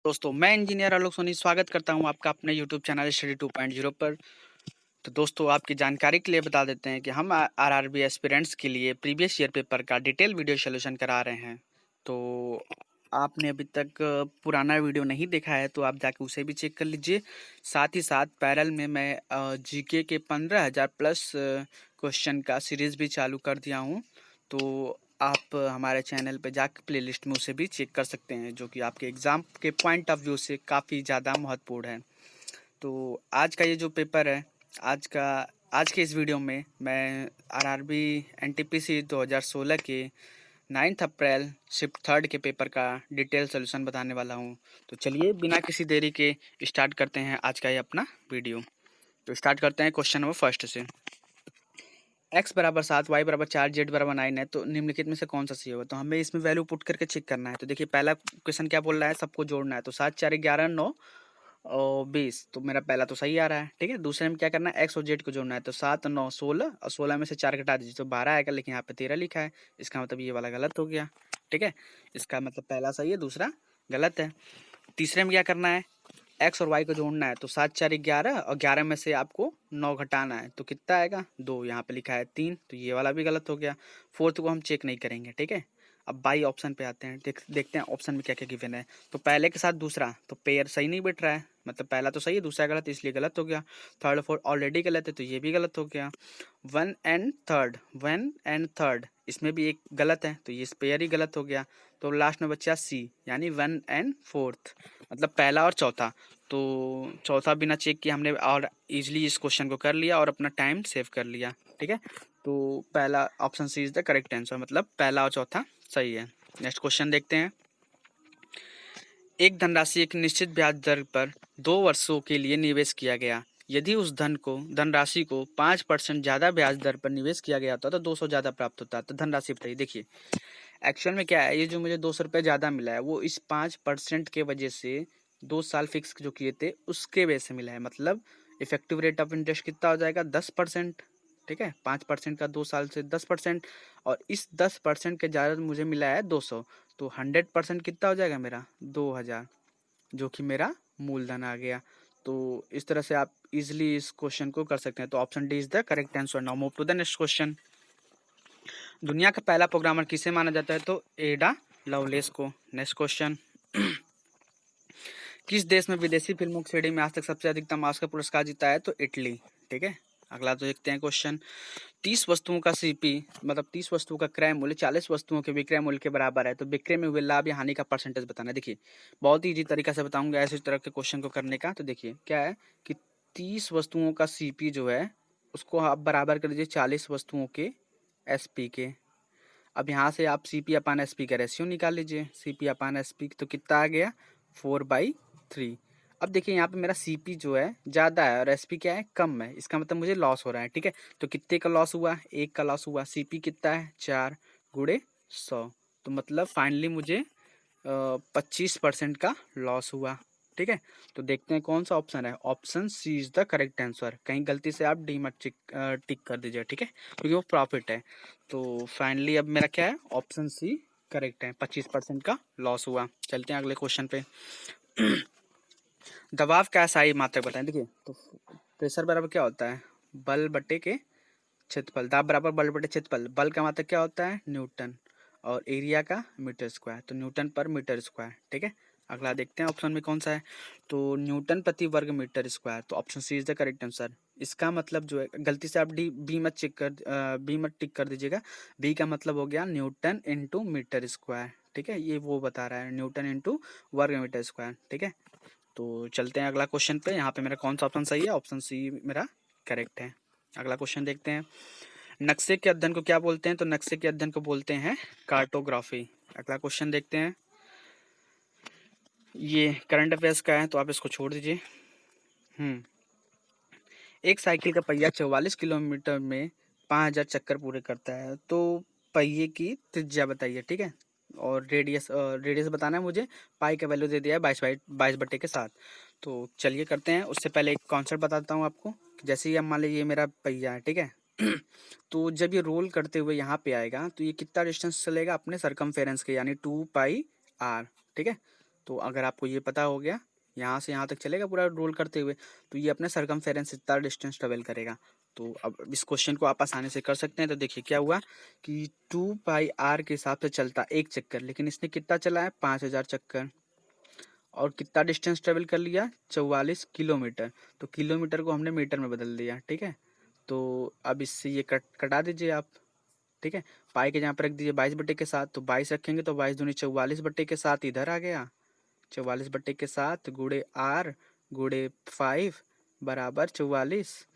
दोस्तों, मैं इंजीनियर आलोक सोनी स्वागत करता हूं आपका अपने यूट्यूब चैनल स्टडी 2.0 पर। तो दोस्तों, आपकी जानकारी के लिए बता देते हैं कि हम आरआरबी एस्पिरेंट्स के लिए प्रीवियस ईयर पेपर का डिटेल वीडियो सॉल्यूशन करा रहे हैं। तो आपने अभी तक पुराना वीडियो नहीं देखा है तो आप जाके उसे भी चेक कर लीजिए। साथ ही साथ पैरेलल में मैं जीके के 15,000 प्लस क्वेश्चन का सीरीज भी चालू कर दिया हूं। तो आप हमारे चैनल पे जाकर प्लेलिस्ट में उसे भी चेक कर सकते हैं, जो कि आपके एग्ज़ाम के पॉइंट ऑफ व्यू से काफ़ी ज़्यादा महत्वपूर्ण है। तो आज का ये जो पेपर है, आज के इस वीडियो में मैं आरआरबी एनटीपीसी 2016 के 9 अप्रैल शिफ्ट थर्ड के पेपर का डिटेल सोल्यूशन बताने वाला हूँ। तो चलिए बिना किसी देरी के स्टार्ट करते हैं आज का ये अपना वीडियो। तो स्टार्ट करते हैं क्वेश्चन नंबर फर्स्ट से। x बराबर 7, y बराबर 4, z बराबर 9 है, तो निम्नलिखित में से कौन सा सही होगा। तो हमें इसमें वैल्यू पुट करके चेक करना है। तो देखिए पहला क्वेश्चन क्या बोल रहा है, सबको जोड़ना है। तो 7 4 11 9 और 20, तो मेरा पहला तो सही आ रहा है। ठीक है, दूसरे में क्या करना है, एक्स और जेड को जोड़ना है। तो 7 9 16 और 16 में से 4 घटा दीजिए तो 12 आएगा, लेकिन यहाँ पे 13 लिखा है। इसका मतलब ये वाला गलत हो गया। ठीक है, इसका मतलब पहला सही है, दूसरा गलत है। तीसरे में क्या करना है, एक्स और वाई को जोड़ना है। तो 7 4 11 और 11 में से आपको 9 घटाना है, तो कितना आएगा 2। यहाँ पे लिखा है 3, तो ये वाला भी गलत हो गया। फोर्थ को हम चेक नहीं करेंगे। ठीक है, अब बाई ऑप्शन पे आते हैं, देखते हैं ऑप्शन में क्या क्या गिवन है। तो पहले के साथ दूसरा तो पेयर सही नहीं बैठ रहा है, मतलब पहला तो सही है दूसरा गलत, इसलिए गलत हो गया। थर्ड फोर्थ ऑलरेडी गलत है, तो ये भी गलत हो गया। वन एंड थर्ड इसमें भी एक गलत है, तो ये पेयर ही गलत हो गया। तो लास्ट में बचा सी, यानी वन एंड फोर्थ, मतलब पहला और चौथा। तो चौथा बिना चेक किए हमने और इजीली इस क्वेश्चन को कर लिया और अपना टाइम सेव कर लिया। ठीक है, तो पहला option C is the correct answer, मतलब पहला और चौथा सही है। नेक्स्ट क्वेश्चन देखते हैं। एक धनराशि एक निश्चित ब्याज दर पर 2 वर्षों के लिए निवेश किया गया। यदि उस धनराशि को 5% ज़्यादा ब्याज दर पर निवेश किया गया होता तो 200 ज़्यादा प्राप्त होता। तो धनराशि बताइए। देखिए एक्चुअल में क्या है, ये जो मुझे 200 रुपये ज़्यादा मिला है वो इस 5% के वजह से 2 साल फिक्स जो किए थे उसके वजह से मिला है। मतलब इफेक्टिव रेट ऑफ इंटरेस्ट कितना हो जाएगा, 10%। ठीक है, 5% का 2 साल से 10%, और इस 10% के ज़्यादा मुझे मिला है 200, तो 100% कितना हो जाएगा मेरा 2000, जो कि मेरा मूलधन आ गया। तो इस तरह से आप इजिली इस क्वेश्चन को कर सकते हैं। तो option D is the correct answer. Now move to the next question. दुनिया का पहला प्रोग्रामर किसे माना जाता है, तो एडा लवलेस को। Next question. किस देश में विदेशी फिल्मों की श्रेणी में आज तक सबसे अधिकतम ऑस्कर पुरस्कार जीता है, तो इटली। ठीक है, अगला तो देखते हैं क्वेश्चन। 30 वस्तुओं का सीपी, मतलब 30 वस्तुओं का क्रय मूल्य 40 वस्तुओं के विक्रय मूल्य के बराबर है, तो विक्रय में हुए लाभ या हानि का परसेंटेज बताना है। देखिए बहुत ही इजी तरीका से बताऊंगा ऐसे तरह के क्वेश्चन को करने का। तो देखिए क्या है कि 30 वस्तुओं का सीपी जो है उसको आप बराबर कर दीजिए 40 वस्तुओं के एसपी के। अब यहाँ से आप C P upon S P का रेशियो निकाल लीजिए। C P upon S P तो कितना आ गया 4/3। अब देखिए यहाँ पे मेरा सी पी जो है ज़्यादा है और एस पी क्या है कम है, इसका मतलब मुझे लॉस हो रहा है। ठीक है, तो कितने का लॉस हुआ, 1 का लॉस हुआ। सी पी कितना है 4 गुणे 100, तो मतलब फाइनली मुझे 25% का लॉस हुआ। ठीक है, तो देखते हैं कौन सा ऑप्शन है। Option C is the correct answer. कहीं गलती से आप डी मत टिक कर दीजिए। ठीक है, क्योंकि वो प्रॉफिट है। तो फाइनली अब मेरा क्या है, ऑप्शन सी करेक्ट है, 25% का लॉस हुआ। चलते हैं अगले क्वेश्चन पे। दबाव का SI मात्रक बताएं। देखिए तो प्रेशर बराबर क्या होता है, बल बटे के क्षेत्रफल। दाब बराबर बल बटे क्षेत्रफल। बल का मात्रक क्या होता है, न्यूटन, और एरिया का मीटर स्क्वायर, तो न्यूटन पर मीटर स्क्वायर। ठीक है, अगला देखते हैं ऑप्शन में कौन सा है। तो न्यूटन प्रति वर्ग मीटर स्क्वायर, तो option C is the correct answer. इसका मतलब जो है, गलती से आप डी बी मत चेक कर बी मत टिक कर दीजिएगा। बी का मतलब हो गया न्यूटन इंटू मीटर स्क्वायर। ठीक है, ये वो बता रहा है न्यूटन इंटू वर्ग मीटर स्क्वायर। ठीक है, तो चलते हैं अगला क्वेश्चन पे। यहाँ पे मेरा कौन सा ऑप्शन सही है, ऑप्शन सी मेरा करेक्ट है। अगला क्वेश्चन देखते हैं। नक्शे के अध्ययन को क्या बोलते हैं, तो नक्शे के अध्ययन को बोलते हैं कार्टोग्राफी। अगला क्वेश्चन देखते हैं। ये करंट अफेयर्स का है तो आप इसको छोड़ दीजिए। एक साइकिल का पहिया 44 किलोमीटर में 5000 चक्कर पूरे करता है, तो पहिए की त्रिज्या बताइए। ठीक है, और रेडियस बताना है मुझे। पाई का वैल्यू दे दिया है 22/7। तो चलिए करते हैं। उससे पहले एक कॉन्सेप्ट बताता हूँ आपको। जैसे ही अब मान लीजिए ये मेरा पहिया है, ठीक है तो जब ये रोल करते हुए यहाँ पे आएगा तो ये कितना डिस्टेंस चलेगा अपने सरकमफेरेंस के, यानी 2πr। ठीक है, तो अगर आपको ये पता हो गया यहाँ से यहाँ तक चलेगा पूरा रोल करते हुए, तो ये अपने सरकमफेरेंस इतना डिस्टेंस ट्रेवल करेगा। तो अब इस क्वेश्चन को आप आसानी से कर सकते हैं। तो देखिए क्या हुआ कि 2πr के हिसाब से चलता एक चक्कर, लेकिन इसने कितना चला है 5000 चक्कर, और कितना डिस्टेंस ट्रेवल कर लिया 44 किलोमीटर। तो किलोमीटर को हमने मीटर में बदल दिया, ठीक है। तो अब इससे ये कटा दीजिए आप, ठीक है। पाई के जहाँ पर रख दीजिए 22/7, तो 22 रखेंगे तो 22×2 44/7 इधर आ गया, 44/7 गुड़े आर गुड़े 5 बराबर 44।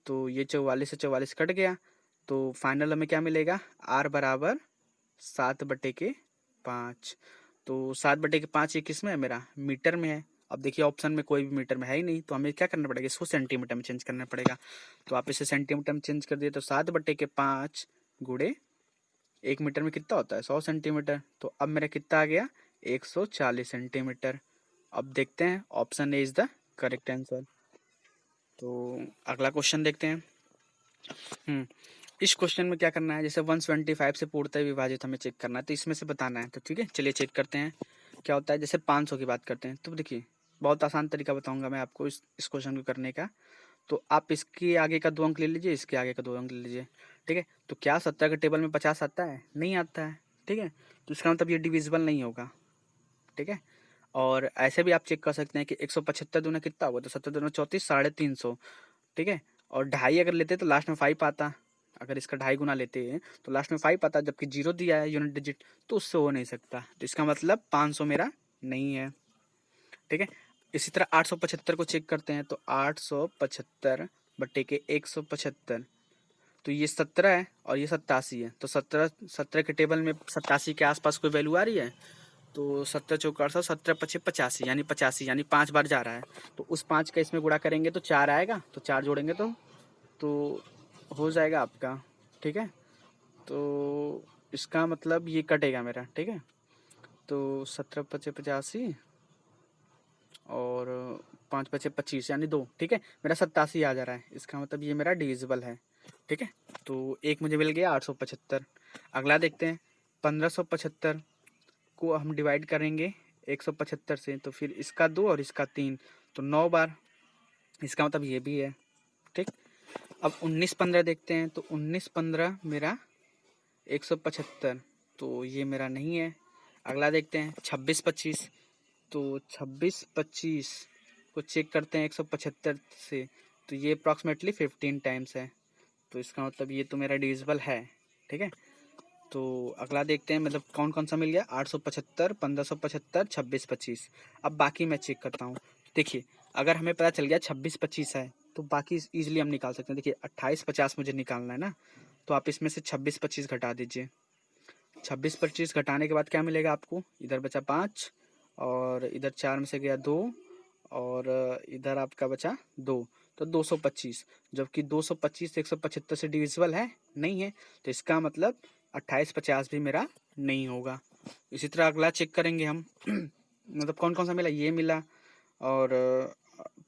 तो ये 44 से 44 कट गया, तो फाइनल हमें क्या मिलेगा, आर बराबर 7/5। तो 7/5 ये किस में है, मेरा मीटर में है। अब देखिए ऑप्शन में कोई भी मीटर में है ही नहीं, तो हमें क्या करना पड़ेगा, इसको सेंटीमीटर में चेंज करना पड़ेगा। तो आप इसे सेंटीमीटर में चेंज कर दिए तो 7/5 गुड़े 1 मीटर में कितना होता है 100 सेंटीमीटर। तो अब मेरा कितना आ गया 140 सेंटीमीटर। अब देखते हैं option A is the correct answer. तो अगला क्वेश्चन देखते हैं। इस क्वेश्चन में क्या करना है, जैसे 125 से पूर्णतः विभाजित हमें चेक करना है, तो इसमें से बताना है। तो ठीक है, चलिए चेक करते हैं क्या होता है। जैसे 500 की बात करते हैं, तो देखिए बहुत आसान तरीका बताऊंगा मैं आपको इस क्वेश्चन को करने का। तो आप इसके आगे का 2 अंक ले लीजिए, इसके आगे का 2 अंक ले लीजिए, ठीक है। तो क्या 70 के टेबल में 50 आता है, नहीं आता है, ठीक है। तो इसका मतलब ये डिविजिबल नहीं होगा, ठीक है। और ऐसे भी आप चेक कर सकते हैं कि 175 दूना कितना होगा, तो 70 दूना 34 350, ठीक है। और ढाई अगर लेते तो लास्ट में 5 आता, अगर इसका 2.5 गुना लेते हैं तो लास्ट में 5 आता, जबकि 0 दिया है यूनिट डिजिट, तो उससे हो नहीं सकता। तो इसका मतलब 500 मेरा नहीं है, ठीक है। इसी तरह 875 को चेक करते हैं, तो 875/175, तो ये 17 है और ये 87 है। तो 17 के टेबल में 87 के आसपास कोई वैल्यू आ रही है, तो 17×4 = 17×5 = 85, यानी 85, यानी 5 बार जा रहा है। तो उस 5 का इसमें गुणा करेंगे तो 4 आएगा, तो 4 जोड़ेंगे तो हो जाएगा आपका, ठीक है। तो इसका मतलब ये कटेगा मेरा, ठीक है। तो 17×5 = 85 और 5×5 = 25, यानी 2, ठीक है। मेरा 87 आ जा रहा है, इसका मतलब ये मेरा डिविजिबल है, ठीक है। तो एक मुझे मिल गया 875। अगला देखते हैं 1575 को हम डिवाइड करेंगे 175 से, तो फिर इसका 2 और इसका 3, तो 9 बार, इसका मतलब ये भी है, ठीक। अब 1915 देखते हैं, तो 1915 मेरा 175, तो ये मेरा नहीं है। अगला देखते हैं 2625, तो 2625 को चेक करते हैं 175 से, तो ये अप्रॉक्सीमेटली 15 टाइम्स है, तो इसका मतलब ये तो मेरा डिविजिबल है, ठीक है। तो अगला देखते हैं, मतलब कौन कौन सा मिल गया, 875, 1575, 2625। अब बाकी मैं चेक करता हूँ। देखिए अगर हमें पता चल गया 2625 है, तो बाकी इजीली हम निकाल सकते हैं। देखिए 2850 मुझे निकालना है ना, तो आप इसमें से 2625 घटा दीजिए। 2625 घटाने के बाद क्या मिलेगा आपको, इधर बचा 5 और इधर 4 में से गया 2 और इधर आपका बचा 2, तो 225। जबकि 225 175 से डिविजिबल है नहीं है, तो इसका मतलब 2850 भी मेरा नहीं होगा। इसी तरह अगला चेक करेंगे हम मतलब कौन कौन सा मिला, ये मिला और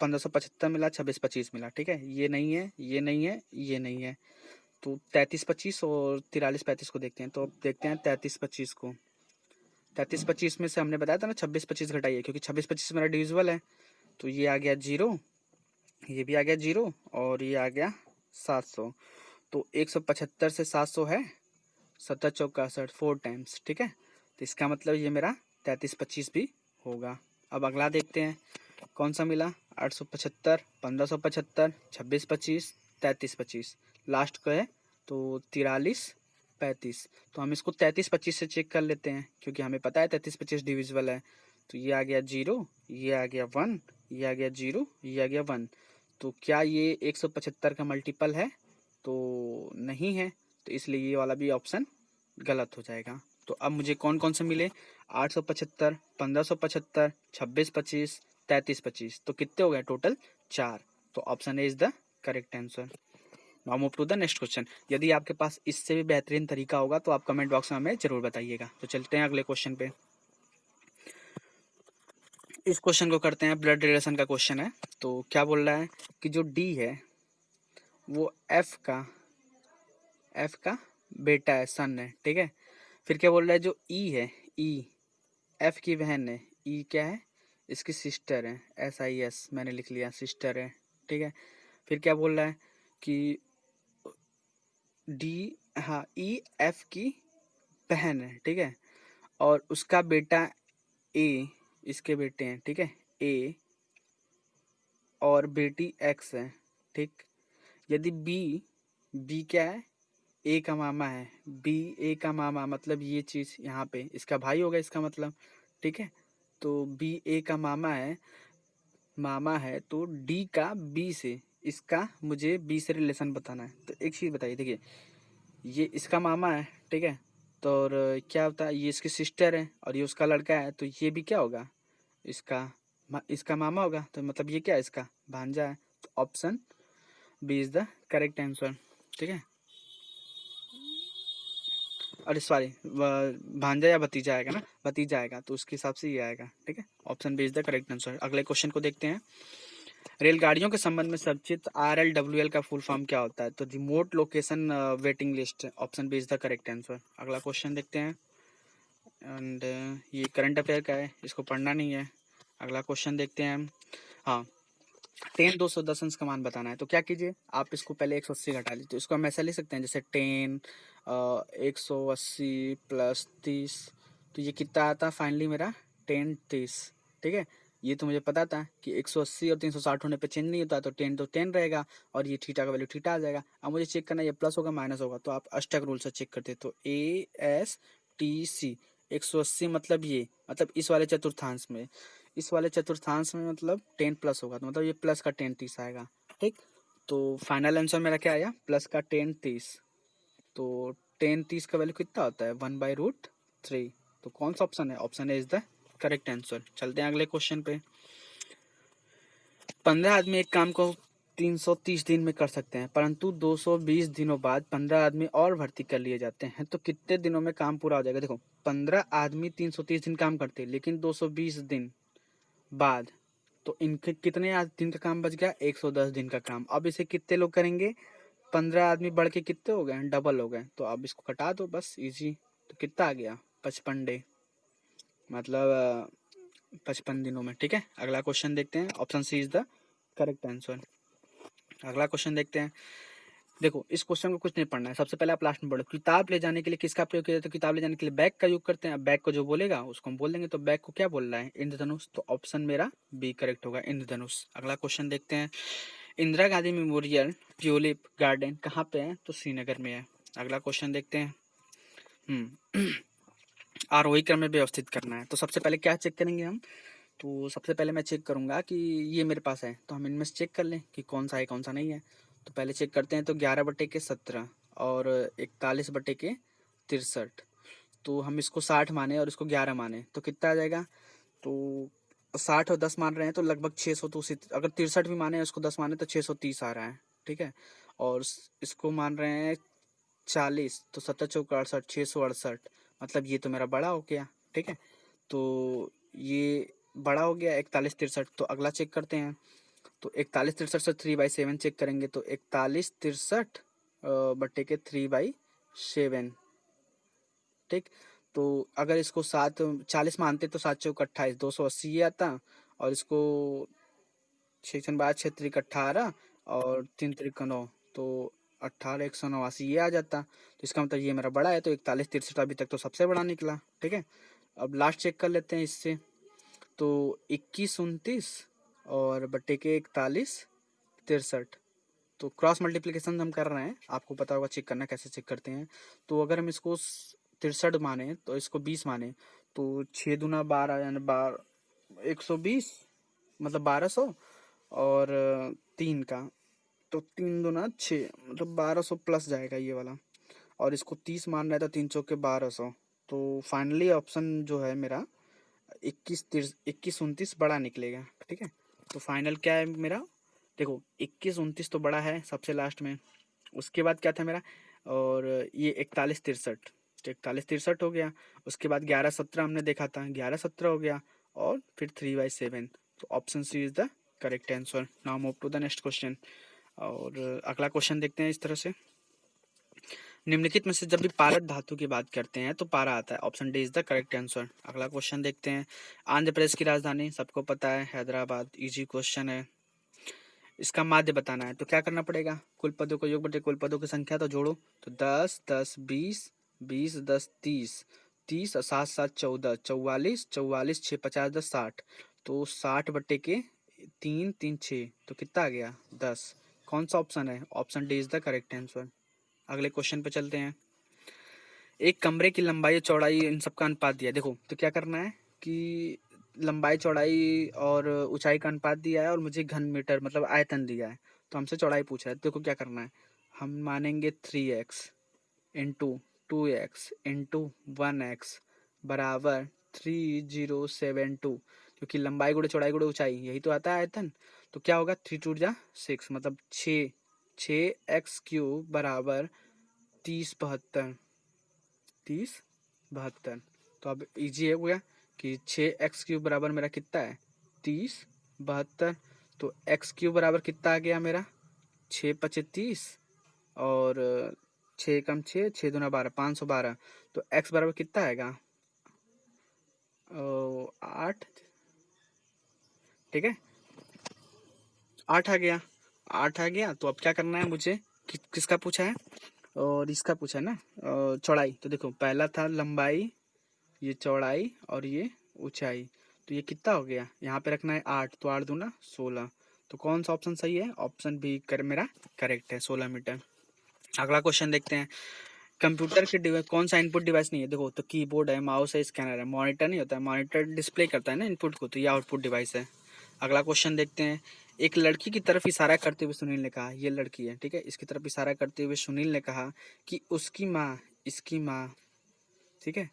1575 मिला, 2625 मिला, ठीक है। ये नहीं है, ये नहीं है, ये नहीं है। तो 3325 और 4335 को देखते हैं। तो अब देखते हैं 3325 को, 3325 में से हमने बताया था ना 2625 घटाइए, क्योंकि 2625 मेरा डिविजिबल है। तो ये आ गया 0, ये भी आ गया 0 और ये आ गया 700। तो 175 से 700 है 7×4 = 4 टाइम्स, ठीक है। तो इसका मतलब ये मेरा 3325 भी होगा। अब अगला देखते हैं कौन सा मिला, 875, 1575, 2625, 3325, लास्ट का है तो 4335। तो हम इसको 3325 से चेक कर लेते हैं, क्योंकि हमें पता है 3325 डिविजिबल है। तो ये आ गया 0, ये आ गया 1, ये आ गया 0, ये आ गया 1। तो क्या ये 175 का मल्टीपल है, तो नहीं है, तो इसलिए ये वाला भी ऑप्शन गलत हो जाएगा। तो अब मुझे कौन कौन से मिले, 875, 1575, 2625, 3325, तो कितने हो गए टोटल 4। तो option A is the correct answer. Now move to the next question. यदि आपके पास इससे भी बेहतरीन तरीका होगा तो आप कमेंट बॉक्स में हमें जरूर बताइएगा। तो चलते हैं अगले क्वेश्चन पे। इस क्वेश्चन को करते हैं, ब्लड रिलेशन का क्वेश्चन है। तो क्या बोल रहा है कि जो डी है वो एफ का बेटा है, सन है, ठीक है। फिर क्या बोल रहा है, जो ई है, ई एफ की बहन है, ई क्या है, इसकी सिस्टर है, SIS मैंने लिख लिया, सिस्टर है, ठीक है। फिर क्या बोल रहा है कि डी, हाँ EF की बहन है, ठीक है, और उसका बेटा ए, इसके बेटे हैं, ठीक है, ए और बेटी X है, ठीक। यदि बी क्या है, ए का मामा है, बी ए का मामा मतलब ये चीज यहाँ पे इसका भाई होगा इसका मतलब, ठीक है। तो बी ए का मामा है तो डी का बी से, इसका मुझे बी से रिलेशन बताना है। तो एक चीज बताइए, देखिए ये इसका मामा है, ठीक है, तो और क्या होता है, ये इसकी सिस्टर है और ये उसका लड़का है, तो ये भी क्या होगा, इसका मामा होगा, तो मतलब ये क्या है, इसका भांजा है। तो option B is the correct answer, ठीक है। अरे सॉरी, भांजा या भतीजा आएगा ना, भतीजा आएगा तो उसके हिसाब से ये आएगा, ठीक है। Option B is the correct answer. अगले क्वेश्चन को देखते हैं। रेलगाड़ियों के संबंध में चर्चित RLWL का फुल फॉर्म क्या होता है? तो remote location waiting list, option B is the correct answer. अगला क्वेश्चन देखते हैं, एंड ये करंट अफेयर का है, इसको पढ़ना नहीं है। अगला क्वेश्चन देखते हैं हम। हाँ, 10 210 अंश का मान बताना है, तो क्या कीजिए, आप इसको पहले 180 घटा लीजिए। तो इसको हम ऐसा लिख सकते हैं जैसे 180 प्लस 30, तो ये कितना आता फाइनली मेरा 10 30, ठीक है। ये तो मुझे पता था कि 180 और 360 होने पे चेंज नहीं होता, तो 10 तो 10 रहेगा और ये थीटा का वैल्यू थीटा आ जाएगा। अब मुझे चेक करना है ये प्लस होगा माइनस होगा, तो आप अष्टक रूल से चेक करते, तो ASTC 180 मतलब ये, मतलब इस वाले चतुर्थांश में, इस वाले चतुर्थांश में मतलब 10 प्लस होगा, तो मतलब ये प्लस का 10 30 आएगा, ठीक। तो फाइनल आंसर मेरा क्या आया, प्लस का 10 30। तो 10 30 का वैल्यू कितना होता है, 1/√3। तो कौन सा ऑप्शन है, option A is the correct answer. चलते हैं अगले क्वेश्चन पे। 15 आदमी एक काम को 330 दिन में कर सकते हैं, परंतु 220 दिनों बाद 15 आदमी और भर्ती कर लिए जाते हैं, तो कितने दिनों में काम पूरा हो जाएगा? देखो 15 आदमी 330 दिन काम करते हैं, लेकिन 220 दिन बाद, तो इनके कितने दिन का काम बच गया, 110 दिन का काम। अब इसे कितने लोग करेंगे, 15 आदमी बढ़ के कितने हो गए, डबल हो गए, तो अब इसको कटा दो बस, इजी। तो कितना आ गया, 55 डे, मतलब 55 दिनों में, ठीक है। अगला क्वेश्चन देखते हैं, option C is the correct answer. अगला क्वेश्चन देखते हैं। देखो इस क्वेश्चन को कुछ नहीं पढ़ना है, सबसे पहले आप लास्ट में पढ़ो। किताब ले जाने के लिए किसका प्रयोग किया जाता है? तो किताब ले जाने के लिए बैग का यूज करते हैं। अब बैग को जो बोलेगा उसको हम बोल देंगे, तो बैग को क्या बोल रहा है, इंद्रधनुष। तो ऑप्शन मेरा बी करेक्ट होगा, इंद्रधनुष। अगला क्वेश्चन देखते हैं। Indira Gandhi memorial tulip garden कहाँ पे है? तो श्रीनगर में है। अगला क्वेश्चन देखते हैं। आरोही क्रम में व्यवस्थित करना है, तो सबसे पहले क्या चेक करेंगे हम? तो सबसे पहले मैं चेक करूंगा कि ये मेरे पास है, तो हम इनमें से चेक कर लें कि कौन सा है कौन सा नहीं है। तो पहले चेक करते हैं, तो 11/17 और 41/63। तो हम इसको 60 माने और इसको 11 माने तो कितना आ जाएगा? तो 60 और 10 मान रहे हैं तो लगभग 600, तो अगर 63 भी माने उसको 10 माने तो 630 आ रहा है, ठीक है। और इसको मान रहे हैं 40, तो 7×4 = 68, 668, मतलब ये तो मेरा बड़ा हो गया, ठीक है। तो ये बड़ा हो गया 41×63। तो अगला चेक करते हैं, तो 41×63 से 3/7 चेक करेंगे, तो 41×63 बट्टे के 3/7, ठीक। तो अगर इसको 40 मानते तो 7×4 = 28, 280 ये आता। और इसको 6×5 = 18 और 3×3 = 9, तो 18 189 ये आ जाता। तो इसका मतलब ये मेरा बड़ा है, तो 41×63 अभी तक तो सबसे बड़ा निकला, ठीक है। अब लास्ट चेक कर लेते हैं इससे, तो 21 29 और बट्टे के 41×63, तो क्रॉस मल्टीप्लिकेशन हम कर रहे हैं, आपको पता होगा चेक करना कैसे चेक करते हैं। तो अगर हम इसको 63 माने तो इसको 20 माने, तो 6×2 = 12 यानी 120, मतलब 1200, और 3 का, तो 3×2 = 6, मतलब 1200 प्लस जाएगा ये वाला। और इसको 30 मान रहा है, तो 3×4 = 1200। तो फाइनली ऑप्शन जो है मेरा 21 29 बड़ा निकलेगा, ठीक है। तो फाइनल क्या है मेरा, देखो 21 29 तो बड़ा है सबसे लास्ट में, उसके बाद क्या था मेरा, और ये 41×63, तो 41×63 हो गया। उसके बाद 11×17 हमने देखा था, 11×17 हो गया, और फिर 3/7। तो option C is the correct answer. Now move to the next question. और अगला क्वेश्चन देखते हैं इस तरह से। निम्नलिखित में से जब भी पारद धातु की बात करते हैं तो पारा आता है। Option D is the correct answer. अगला क्वेश्चन देखते हैं। आंध्र प्रदेश की राजधानी सबको पता है हैदराबाद। इजी क्वेश्चन है। इसका माध्य बताना है तो क्या करना पड़ेगा? कुल पदों को योग बटे कुल पदों की संख्या तो जोड़ो। तो 10 10 20 20 10 30 30 और 7 7 14 44 44 6 50 10 60। तो 60 बटे के 3 3 6 तो कितना आ गया? 10। कौन सा ऑप्शन है? Option D is the correct answer. अगले क्वेश्चन पे चलते हैं। एक कमरे की लंबाई और चौड़ाई इन सबका अनुपात दिया है। देखो तो क्या करना है कि लंबाई चौड़ाई और ऊंचाई का अनुपात दिया है और मुझे घन मीटर मतलब आयतन दिया है। तो हमसे चौड़ाई पूछा है। देखो क्या करना है, हम मानेंगे 3x into 2x into 1x बराबर 3072, क्योंकि लंबाई गुणे चौड़ाई गुणे ऊंचाई यही तो आता है आयतन। तो क्या होगा? 3 टू जा 6 मतलब 6x³ बराबर 3072। 3072। तो अब इजी है हो गया कि 6x³ बराबर मेरा कितना है? 3072। तो x³ बराबर कितना आ गया मेरा? 6 25 30 और 6 कम 6 6 दूना 12 512। तो x बराबर कितना आएगा? 8। ठीक है, 8 आ गया। 8 आ गया। तो अब क्या करना है मुझे? किसका पूछा है? और इसका पूछा है ना, चौड़ाई। तो देखो पहला था लंबाई, ये चौड़ाई और ये ऊंचाई। तो ये कितना हो गया? यहाँ पे रखना है 8। तो 8 दूना 16। तो कौन सा ऑप्शन सही है? ऑप्शन बी कर मेरा करेक्ट है, 16 मीटर। अगला क्वेश्चन देखते हैं। कंप्यूटर के डिवाइस कौन सा इनपुट डिवाइस नहीं है? देखो तो कीबोर्ड है, माउस है, स्कैनर है। मॉनिटर नहीं होता है, मॉनिटर डिस्प्ले करता है ना इनपुट को, तो ये आउटपुट डिवाइस है। अगला क्वेश्चन देखते हैं। एक लड़की की तरफ इशारा करते हुए सुनील ने कहा, ये लड़की है ठीक है, इसकी तरफ इशारा करते हुए सुनील ने कहा कि उसकी माँ, इसकी माँ ठीक है,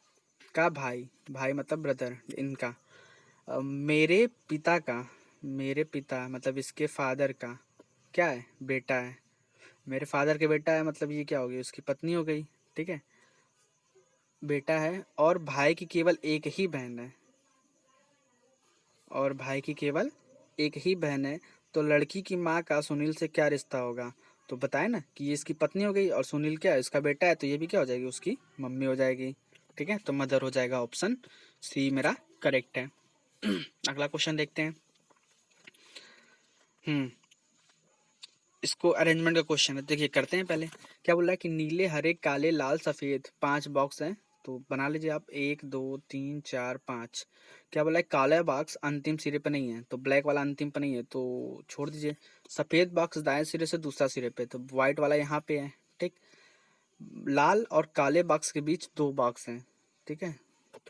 का भाई, भाई मतलब ब्रदर इनका, मेरे पिता का, मेरे पिता मतलब इसके फादर का क्या है? बेटा है। मेरे फादर के बेटा है मतलब ये क्या हो गई? उसकी पत्नी हो गई। ठीक है, बेटा है और भाई की केवल एक ही बहन है, और भाई की केवल एक ही बहन है। तो लड़की की माँ का सुनील से क्या रिश्ता होगा? तो बताए ना कि ये इसकी पत्नी हो गई और सुनील क्या है? इसका बेटा है। तो ये भी क्या हो जाएगी? उसकी मम्मी हो जाएगी। ठीक है, तो मदर हो जाएगा। ऑप्शन सी मेरा करेक्ट है। अगला क्वेश्चन देखते हैं। हम्म इसको अरेंजमेंट का क्वेश्चन है, देखिए करते हैं पहले। क्या बोल रहा है कि नीले हरे काले लाल सफेद 5 बॉक्स हैं। तो बना लीजिए आप, 1 2 3 4 5। क्या बोला है? काला बॉक्स अंतिम सिरे पे नहीं है, तो ब्लैक वाला अंतिम पे नहीं है तो छोड़ दीजिए। सफेद बॉक्स दाएं सिरे से दूसरा सिरे पे, तो व्हाइट वाला यहाँ पे है। ठीक, लाल और काले बॉक्स के बीच 2 बॉक्स हैं। ठीक है,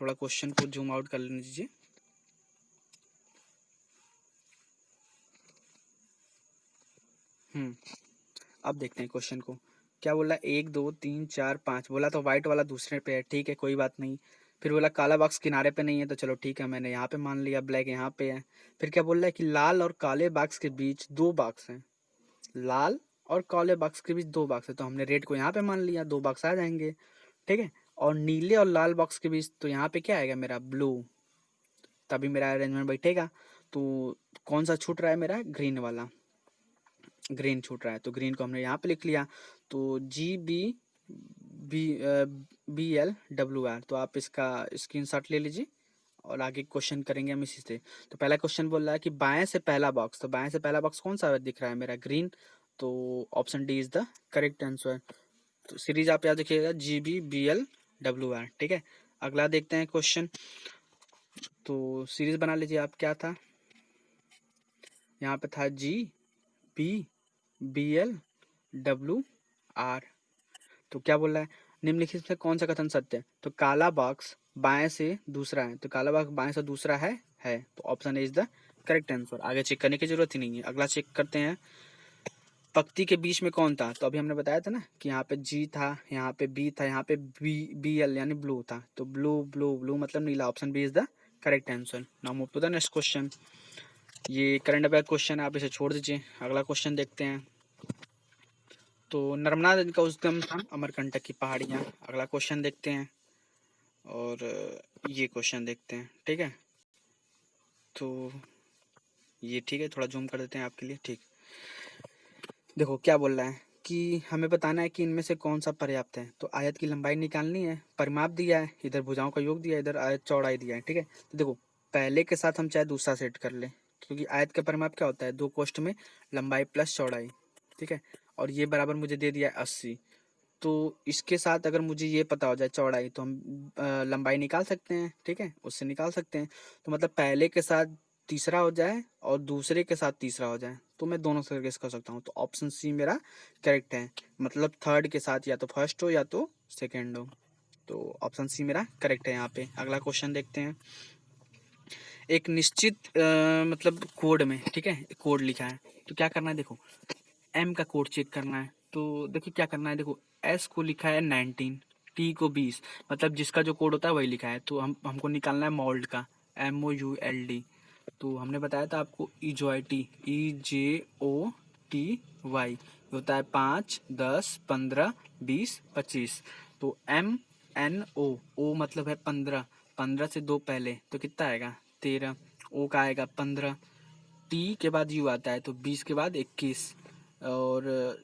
थोड़ा क्वेश्चन को जूम आउट कर लेने दीजिए। हम्म अब देखते हैं क्वेश्चन को। क्या बोला? 1 2 3 4 5 बोला, तो व्हाइट वाला दूसरे पे है। ठीक है, कोई बात नहीं। फिर बोला काला बॉक्स किनारे पे नहीं है, तो चलो ठीक है, मैंने यहाँ पे मान लिया। ब्लैक यहाँ पे है। फिर क्या बोल रहा है कि लाल और काले बॉक्स के बीच 2 बॉक्स हैं। लाल और काले बॉक्स के बीच 2 बॉक्स है, तो हमने रेड को यहाँ पे मान लिया, 2 बॉक्स आ जाएंगे। ठीक है, और नीले और लाल बॉक्स के बीच तो यहाँ पे क्या आएगा मेरा? ब्लू। तभी मेरा अरेंजमेंट बैठेगा। तो कौन सा छूट रहा है मेरा? ग्रीन वाला, ग्रीन छूट रहा है। तो ग्रीन को हमने यहाँ पे लिख लिया। तो बी BL WR। तो आप इसका स्क्रीनशॉट ले लीजिए और आगे क्वेश्चन करेंगे हम इसी से। तो पहला क्वेश्चन बोल रहा है कि बाएं से पहला बॉक्स, तो बाएं से पहला बॉक्स कौन सा दिख रहा है मेरा? ग्रीन। तो option D is the correct answer. तो सीरीज आप याद रखिएगा, GBBL WR। ठीक है, अगला देखते हैं क्वेश्चन। तो सीरीज बना लीजिए आप। क्या था यहाँ पे? था GBBL WR। तो क्या बोल रहा है? निम्नलिखित में कौन सा कथन सत्य है? तो काला बॉक्स बाएं से दूसरा है, तो काला बॉक्स बाएं से दूसरा है। तो option A is the correct answer. आगे चेक करने की जरूरत ही नहीं है। अगला चेक करते हैं। पंक्ति के बीच में कौन था? तो अभी हमने बताया था ना कि यहाँ पे G था, यहाँ पे B था, यहाँ पे BL यानी ब्लू था। तो ब्लू ब्लू ब्लू मतलब नीला। Option B is the correct answer. Now move to the next question. ये करंट अफेयर क्वेश्चन है, आप इसे छोड़ दीजिए। अगला क्वेश्चन देखते हैं। तो नर्मदा नदी का उद्गम स्थान अमरकंटक की पहाड़ियाँ। अगला क्वेश्चन देखते हैं और ये क्वेश्चन देखते हैं। ठीक है, तो ये ठीक है, थोड़ा जूम कर देते हैं आपके लिए। ठीक, देखो क्या बोल रहा है कि हमें बताना है कि इनमें से कौन सा पर्याप्त है। तो आयत की लंबाई निकालनी है, परिमाप दिया है, इधर भुजाओं का योग दिया है, इधर आयत चौड़ाई दिया है। ठीक है, तो देखो पहले के साथ हम चाहे दूसरा सेट कर लें, क्योंकि आयत का परिमाप क्या होता है, दो कोष्ठ में लंबाई प्लस चौड़ाई। ठीक है, और ये बराबर मुझे दे दिया है 80। तो इसके साथ अगर मुझे ये पता हो जाए चौड़ाई, तो हम लंबाई निकाल सकते हैं। ठीक है, उससे निकाल सकते हैं। तो मतलब पहले के साथ तीसरा हो जाए और दूसरे के साथ तीसरा हो जाए, तो मैं दोनों से गेस कर सकता हूँ। तो ऑप्शन सी मेरा करेक्ट है, मतलब थर्ड के साथ या तो फर्स्ट हो या तो सेकेंड हो। तो ऑप्शन सी मेरा करेक्ट है यहाँ पे। अगला क्वेश्चन देखते हैं। एक निश्चित मतलब कोड में, ठीक है, कोड लिखा है, तो क्या करना है, देखो एम का कोड चेक करना है। तो देखिए क्या करना है, देखो एस को लिखा है 19, टी को 20, मतलब जिसका जो कोड होता है वही लिखा है। तो हमको निकालना है मोल्ड का, MOULD। तो हमने बताया था आपको इजोटी, EJOTY होता है 5, 10, 15, 20, 25। तो MNO, ओ मतलब है 15, 15 से दो पहले तो कितना आएगा 13, ओ का आएगा 15, टी के बाद यू आता है तो 20 के बाद 21, और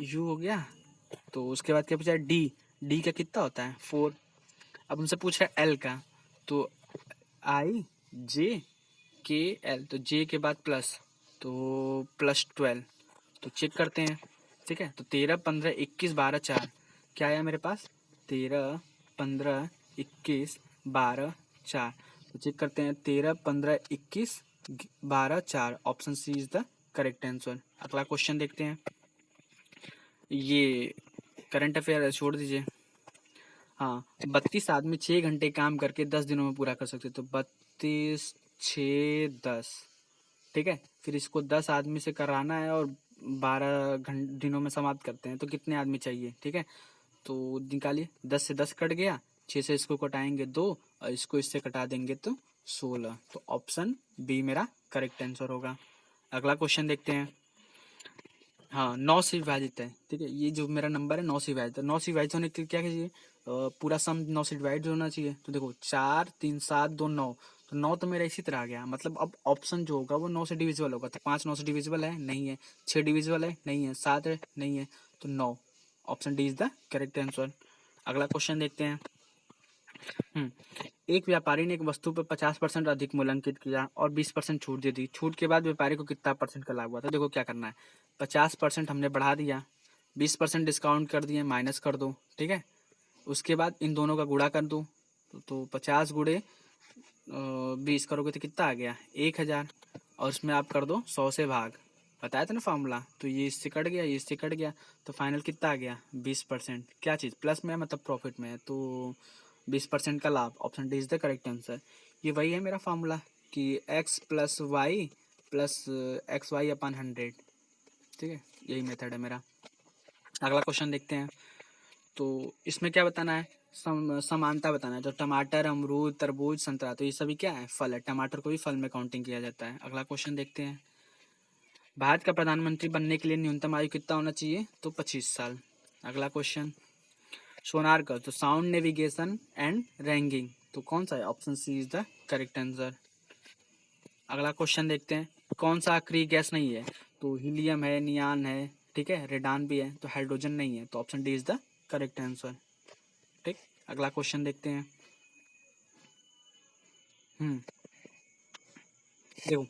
यू हो गया। तो उसके बाद क्या पूछा है, डी, डी का कितना होता है 4। अब उनसे पूछ रहा है एल का, तो IJKL, तो जे के बाद प्लस, तो +12। तो चेक करते हैं। ठीक है, तो 13, 15, 21, 12, 4 क्या आया मेरे पास, 13, 15, 21, 12, 4। तो चेक करते हैं, 13, 15, 21, 12, 4, option C is the correct answer. अगला क्वेश्चन देखते हैं। ये करंट अफेयर छोड़ दीजिए। हाँ, 32 आदमी 6 घंटे काम करके 10 दिनों में पूरा कर सकते, तो 32, 6, 10। ठीक है, फिर इसको 10 आदमी से कराना है और 12 दिनों में समाप्त करते हैं, तो कितने आदमी चाहिए। ठीक है, तो निकालिए, 10 से 10 कट गया, 6 से इसको कटाएंगे 2, और इसको इससे कटा देंगे तो 16। तो ऑप्शन बी मेरा करेक्ट आंसर होगा। अगला क्वेश्चन देखते हैं। हाँ, 9 से विभाजित है। ठीक है, ये जो मेरा नंबर है 9 से विभाजित है। 9 से विभाजित होने के लिए क्या कीजिए, पूरा सम 9 से डिवाइड होना चाहिए। तो देखो 4, 3, 7, 2, 9, तो 9 तो मेरा इसी तरह आ गया। मतलब अब ऑप्शन जो होगा वो 9 से डिविजिबल होगा। तो 5 9 से डिविजिबल है, नहीं है। 6 डिविजिबल है, नहीं है। 7 है, नहीं है। तो 9, option D is the correct answer. अगला क्वेश्चन देखते हैं। हम्म, एक व्यापारी ने एक वस्तु पर 50% अधिक मूल्यांकित किया और 20% छूट दे दी। छूट के बाद व्यापारी को कितना परसेंट का लाभ हुआ। तो देखो क्या करना है, 50% हमने बढ़ा दिया, 20% डिस्काउंट कर दिए, माइनस कर दो। ठीक है, उसके बाद इन दोनों का गुणा कर दो। तो 50 गुणे 20 करोगे तो कितना आ गया 1000, और उसमें आप कर दो 100 से भाग। बताया था ना फॉर्मूला, तो ये इससे कट गया, ये इससे कट गया, तो फाइनल कितना आ गया 20%। क्या चीज़ प्लस में है, मतलब प्रॉफिट में है, तो 20% का लाभ, option D is the correct answer. ये वही है मेरा फार्मूला कि x plus Y plus XY/100। ठीक है, यही मेथड है मेरा। अगला क्वेश्चन देखते हैं। तो इसमें क्या बताना है, समानता बताना है। तो टमाटर, अमरूद, तरबूज, संतरा, तो ये सभी क्या है, फल है। टमाटर को भी फल में काउंटिंग किया जाता है। अगला क्वेश्चन देखते हैं। भारत का प्रधानमंत्री बनने के लिए न्यूनतम आयु कितना होना चाहिए, तो 25 साल। अगला क्वेश्चन, सोनार का, तो साउंड नेविगेशन एंड रैंकिंग, तो कौन सा है, option C is the correct answer. अगला क्वेश्चन देखते हैं। कौन सा आखिरी गैस नहीं है, तो हीलियम है, नियान है, ठीक है, रेडान भी है, तो हाइड्रोजन नहीं है, तो option D is the correct answer. ठीक, अगला क्वेश्चन देखते हैं। देखो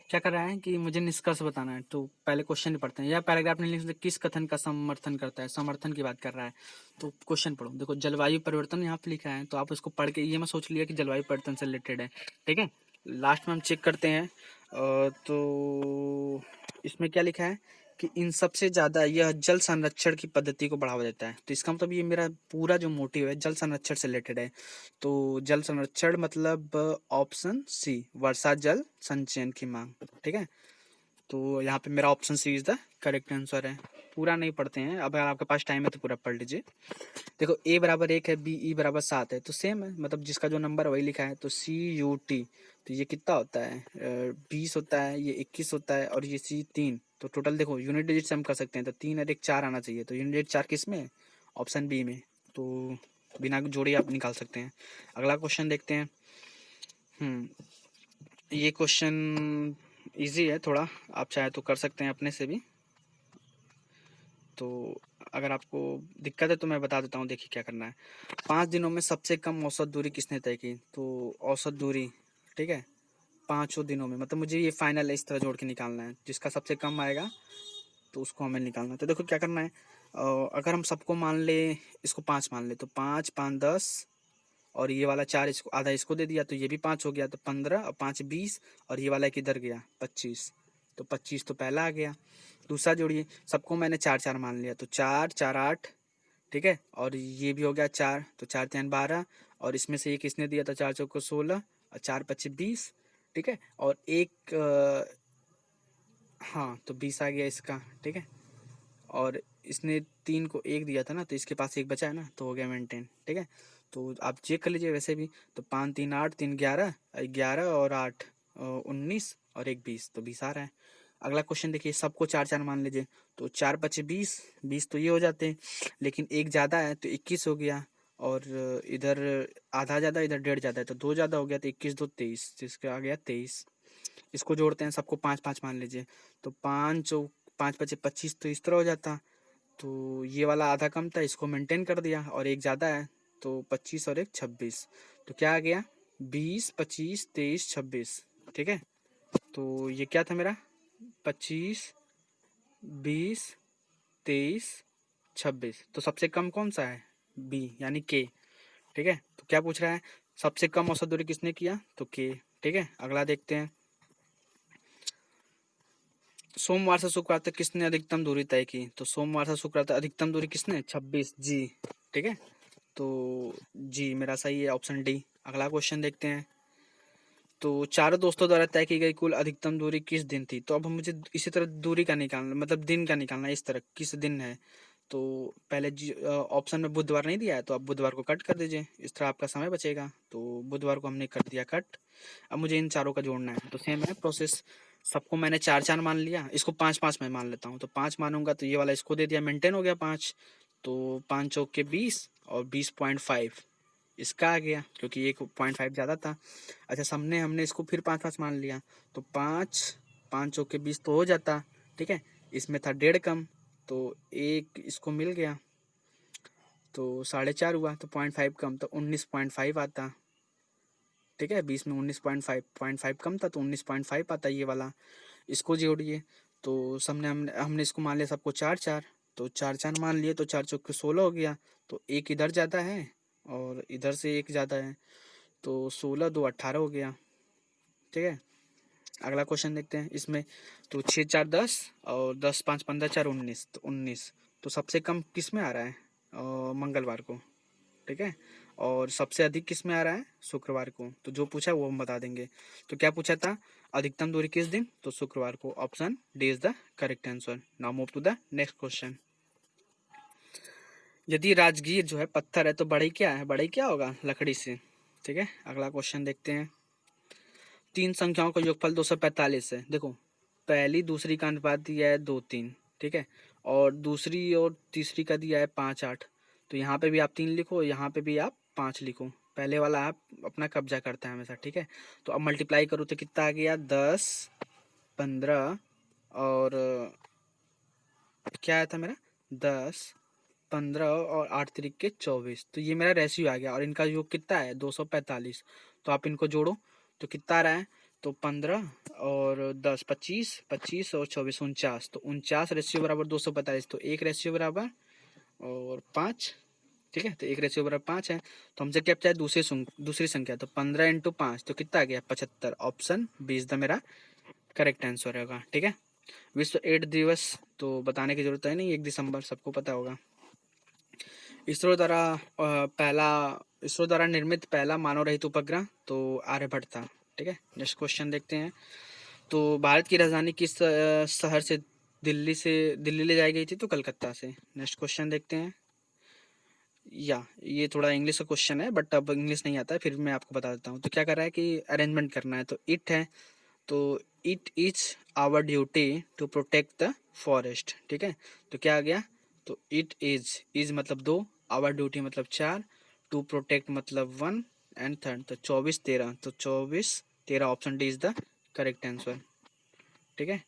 क्या कर रहा है कि मुझे निष्कर्ष बताना है। तो पहले क्वेश्चन पढ़ते हैं। यह पैराग्राफ ने किस कथन का समर्थन करता है, समर्थन की बात कर रहा है। तो क्वेश्चन पढ़ो। देखो जलवायु परिवर्तन यहाँ पे लिखा है, तो आप उसको पढ़ के ये मैं सोच लिया कि जलवायु परिवर्तन से रिलेटेड है। ठीक है, लास्ट में हम चेक करते हैं। तो इसमें क्या लिखा है कि इन सबसे ज़्यादा यह जल संरक्षण की पद्धति को बढ़ावा देता है। तो इसका मतलब ये मेरा पूरा जो मोटिव है जल संरक्षण से रिलेटेड है। तो जल संरक्षण मतलब ऑप्शन सी, वर्षा जल संचयन की मांग। ठीक है, तो यहाँ पे मेरा option C is the correct answer है। पूरा नहीं पढ़ते हैं, अब अगर आपके पास टाइम है तो पूरा पढ़ लीजिए। देखो a बराबर 1 है, BE बराबर 7 है, तो सेम है, मतलब जिसका जो नंबर है वही लिखा है। तो CUT, तो ये कितना होता है 20 होता है, ये 21 होता है, और ये C 3। तो टोटल देखो यूनिट डिजिट से हम कर सकते हैं, तो 3 और 1 4 आना चाहिए। तो यूनिट डिजिट 4 किस में है, ऑप्शन बी में। तो बिना जोड़े आप निकाल सकते हैं। अगला क्वेश्चन देखते हैं। ये क्वेश्चन इजी है थोड़ा, आप चाहे तो कर सकते हैं अपने से भी। तो अगर आपको दिक्कत है तो मैं बता देता हूँ, देखिए क्या करना है। 5 दिनों में सबसे कम औसत दूरी किसने तय की? तो औसत दूरी, ठीक है, 5 दिनों में, मतलब मुझे ये फाइनल है, इस तरह जोड़ के निकालना है, जिसका सबसे कम आएगा तो उसको हमें निकालना है। तो देखो क्या करना है, अगर हम सबको मान ले, इसको 5 मान ले, तो 5 5 10, और ये वाला 4 इसको आधा इसको दे दिया, तो ये भी 5 हो गया, तो 15 और 5 20, और ये वाला किधर गया 25, तो 25 तो पहला आ गया। दूसरा जोड़िए, सबको मैंने 4 4 मान लिया, तो 4 4 8, ठीक है, और ये भी हो गया 4, तो 4 3 12, और इसमें से ये किसने दिया था, 4 चौको 16, और 4 25 20, ठीक है, और एक हाँ तो 20 आ गया इसका, ठीक है, और इसने 3 को 1 दिया था ना, तो इसके पास 1 बचा है ना, तो हो गया मेंटेन, ठीक है। तो आप चेक कर लीजिए वैसे भी, तो 5 3 8, 3 11, 11 और 8 19, और 1 20, तो 20 आ रहा है। अगला क्वेश्चन देखिए, सबको 4 4 मान लीजिए, तो 4 25 20, 20 तो ये हो जाते हैं, लेकिन एक ज़्यादा है तो 21 हो गया, और इधर आधा ज़्यादा, इधर डेढ़ ज़्यादा है, तो 2 ज़्यादा हो गया, तो 21 2 23, जिसका आ गया 23। इसको जोड़ते हैं, सबको 5 5 मान लीजिए, तो 5 5 25 25, तो इस तरह हो जाता। तो ये वाला आधा कम था, इसको मेंटेन कर दिया, और एक ज़्यादा है, तो 25 और 1 26, तो क्या आ गया 20 25 23 26, ठीक है। तो ये क्या था मेरा, 25 20 23 26, तो सबसे कम कौन सा है, बी यानी के, ठीक है। तो क्या पूछ रहा है, सबसे कम औसत दूरी किसने किया, तो के, ठीक है। अगला देखते हैं, सोमवार से शुक्रवार तक किसने अधिकतम दूरी तय की? तो सोमवार से शुक्रवार तक अधिकतम दूरी किसने, 26, जी, ठीक है। तो जी मेरा सही है, ऑप्शन डी। अगला क्वेश्चन देखते हैं, तो चारों दोस्तों द्वारा तय की गई कुल अधिकतम दूरी किस दिन थी? तो अब मुझे इसी तरह दूरी का निकालना, मतलब दिन का निकालना है, इस तरह किस दिन है। तो पहले ऑप्शन में बुधवार नहीं दिया है, तो आप बुधवार को कट कर दीजिए, इस तरह आपका समय बचेगा। तो बुधवार को हमने कर दिया कट। अब मुझे इन चारों का जोड़ना है, तो सेम है प्रोसेस, सबको मैंने 4 4 मान लिया, इसको 5 5 मैं मान लेता हूँ, तो 5 मानूंगा, तो ये वाला इसको दे दिया, मेंटेन हो गया 5, तो 5 चौक के 20, और 20.5 इसका आ गया, क्योंकि 1.5 ज़्यादा था। अच्छा, हमने हमने इसको फिर 5 5 मान लिया, तो 5 5 चौके 20 तो हो जाता, ठीक है। इसमें था 1.5 कम, तो एक इसको मिल गया, तो 4.5 हुआ, तो 0.5 कम, तो 19.5 आता, ठीक है। 20 में 19.5 कम था, तो 19.5 आता ये वाला। इसको जोड़िए, तो सबने हमने हमने इसको मान लिया सबको 4 4, तो 4 4 मान लिए, तो 4 चौके 16 हो गया, तो एक इधर ज़्यादा है और इधर से एक ज़्यादा है, तो 16 2 18 हो गया, ठीक है। अगला क्वेश्चन देखते हैं इसमें, तो 6 4 10, और 10 5 15 4 19, तो 19, तो सबसे कम किस में आ रहा है, मंगलवार को, ठीक है, और सबसे अधिक किस में आ रहा है, शुक्रवार को। तो जो पूछा वो हम बता देंगे। तो क्या पूछा था, अधिकतम दूरी किस दिन, तो शुक्रवार को, option D is the correct answer. Now move to the next question. यदि राजगीर जो है पत्थर है, तो बढ़ई क्या है, बढ़ई क्या होगा, लकड़ी से, ठीक है। अगला क्वेश्चन देखते हैं, तीन संख्याओं का योगफल 245 है। देखो, पहली दूसरी का अनुपात दिया है 2 3, ठीक है, और दूसरी और तीसरी का दिया है 5 8, तो यहाँ पे भी आप 3 लिखो, यहाँ पे भी आप 5 लिखो, पहले वाला आप अपना कब्जा करता है हमेशा, ठीक है। तो अब मल्टीप्लाई करो तो कितना आ गया, 10 15, और क्या आया था मेरा, 10 15 और 8 तिरिक के 24, तो ये मेरा रेशियो आ गया, और इनका योग कितना है, 245। तो आप इनको जोड़ो तो कितना आ रहा है, तो 15 और 10 25, 25 और 24 49, तो 49 रेशियो बराबर 245, तो एक रेशियो बराबर और 5, ठीक है। तो एक रेशियो बराबर 5 है, तो हमसे क्या चाहिए, दूसरी संख्या, तो 15 इंटू 5, तो कितना आ गया 75, ऑप्शन बी इज द मेरा करेक्ट आंसर होगा, ठीक है। विश्व एड्स दिवस तो बताने की जरूरत है नहीं, 1 दिसंबर सबको पता होगा। इसरो द्वारा पहला इसरो द्वारा निर्मित पहला मानव रहित उपग्रह तो आर्यभट्ट था, ठीक है। नेक्स्ट क्वेश्चन देखते हैं, तो भारत की राजधानी किस शहर से दिल्ली ले जाई गई थी, तो कलकत्ता से। नेक्स्ट क्वेश्चन देखते हैं, या ये थोड़ा इंग्लिश का क्वेश्चन है, बट अब इंग्लिश नहीं आता है, फिर भी मैं आपको बता देता हूँ। तो क्या कर रहा है कि अरेंजमेंट करना है, तो इट है, तो it is our duty to protect the forest, ठीक है। तो क्या आ गया, तो इट इज मतलब 2, आवर ड्यूटी मतलब 4, टू प्रोटेक्ट मतलब 1, एंड थर्ड तो 24 13, तो 24 13, option D is the correct answer, ठीक है।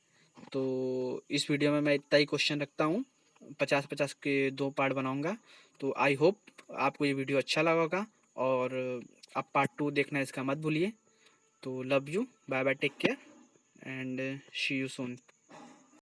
तो इस वीडियो में मैं इतना ही क्वेश्चन रखता हूँ, 50-50 के 2 पार्ट बनाऊँगा। तो आई होप आपको ये वीडियो अच्छा लगा होगा और आप पार्ट 2 देखना इसका मत भूलिए। तो love you, bye bye, take care and see you soon.